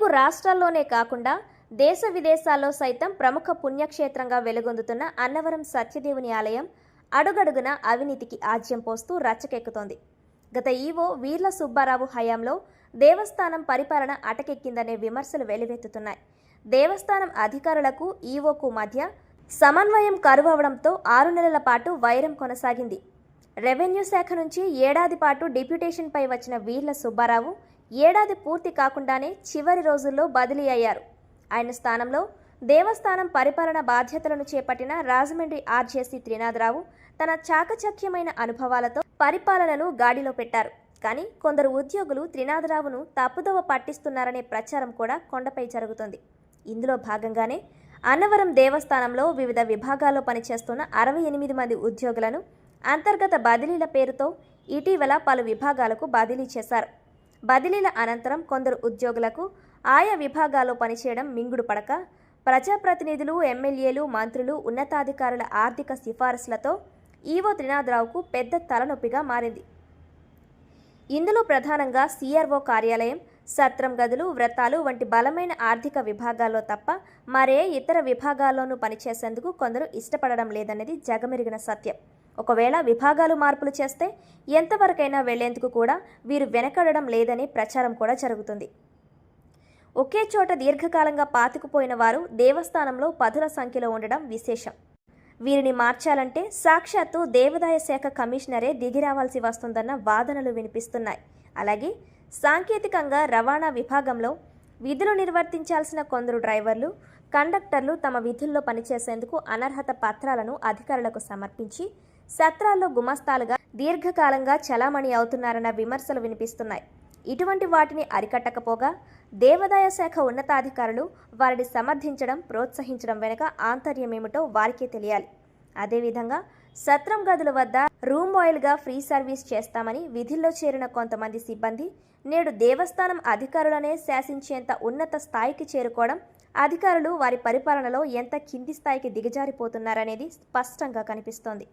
తెలుగు రాష్ట్రాల్లోనే కాకుండా దేశ విదేశాల్లో సైతం ప్రముఖ పుణ్యక్షేత్రంగా వెలుగొందుతున్న అన్నవరం సత్యదేవుని ఆలయం అడుగడుగున అవినీతికి ఆజ్యం పోస్తూ రచ్చకెక్కుతోంది. గత ఈవో వీర్ల సుబ్బారావు హయాంలో దేవస్థానం పరిపాలన అటకెక్కిందనే విమర్శలు వెలువెత్తుతున్నాయి. దేవస్థానం అధికారులకు ఈవోకు మధ్య సమన్వయం కరువవడంతో 6 నెలల పాటు వైరం కొనసాగింది. రెవెన్యూ శాఖ నుంచి ఏడాది పాటు డిప్యూటేషన్పై వచ్చిన వీర్ల సుబ్బారావు ఏడాది పూర్తి కాకుండానే చివరి రోజుల్లో బదిలీ అయ్యారు. ఆయన స్థానంలో దేవస్థానం పరిపాలన బాధ్యతలను చేపట్టిన రాజమండ్రి ఆర్జేసీ త్రినాథరావు తన చాకచక్యమైన అనుభవాలతో పరిపాలనను గాడిలో పెట్టారు. కానీ కొందరు ఉద్యోగులు త్రినాథరావును తప్పుదోవ పట్టిస్తున్నారనే ప్రచారం కూడా కొండపై జరుగుతుంది. ఇందులో భాగంగానే అన్నవరం దేవస్థానంలో వివిధ విభాగాల్లో పనిచేస్తున్న 68 మంది ఉద్యోగులను అంతర్గత బదిలీల పేరుతో ఇటీవల పలు విభాగాలకు బదిలీ చేశారు. బదిలీల అనంతరం కొందరు ఉద్యోగులకు ఆయా విభాగాల్లో పనిచేయడం మింగుడు పడక ప్రజాప్రతినిధులు, ఎమ్మెల్యేలు, మంత్రులు, ఉన్నతాధికారుల ఆర్థిక సిఫారసులతో ఈవో త్రినాథరావుకు పెద్ద తలనొప్పిగా మారింది. ఇందులో ప్రధానంగా సిఆర్ఓ కార్యాలయం, సత్రం గదులు, వ్రతాలు వంటి బలమైన ఆర్థిక విభాగాల్లో తప్ప మరే ఇతర విభాగాల్లోనూ పనిచేసేందుకు కొందరు ఇష్టపడడం లేదన్నది జగమెరిగిన సత్యం. ఒకవేళ విభాగాలు మార్పులు చేస్తే ఎంతవరకైనా వెళ్లేందుకు కూడా వీరు వెనకడడం లేదనే ప్రచారం కూడా జరుగుతుంది. ఒకే చోట దీర్ఘకాలంగా పాతుకుపోయిన వారు దేవస్థానంలో పదుల సంఖ్యలో ఉండడం విశేషం. వీరిని మార్చాలంటే సాక్షాత్తు దేవాదాయ శాఖ కమిషనరే దిగిరావాల్సి వస్తుందన్న వాదనలు వినిపిస్తున్నాయి. అలాగే సాంకేతికంగా రవాణా విభాగంలో విధులు నిర్వర్తించాల్సిన కొందరు డ్రైవర్లు, కండక్టర్లు తమ విధుల్లో పనిచేసేందుకు అనర్హత పత్రాలను అధికారులకు సమర్పించి సత్రాల్లో గుమస్తాలుగా దీర్ఘకాలంగా చలామణి అవుతున్నారన్న విమర్శలు వినిపిస్తున్నాయి. ఇటువంటి వాటిని అరికట్టకపోగా దేవాదాయ శాఖ ఉన్నతాధికారులు వారిని సమర్థించడం, ప్రోత్సహించడం వెనుక ఆంతర్యమేమిటో వారికే తెలియాలి. అదేవిధంగా సత్రం గదుల వద్ద రూమ్ బాయ్లుగా ఫ్రీ సర్వీస్ చేస్తామని విధుల్లో చేరిన కొంతమంది సిబ్బంది నేడు దేవస్థానం అధికారులనే శాసించేంత ఉన్నత స్థాయికి చేరుకోవడం అధికారులు వారి పరిపాలనలో ఎంత కింది స్థాయికి దిగజారిపోతున్నారనేది స్పష్టంగా కనిపిస్తోంది.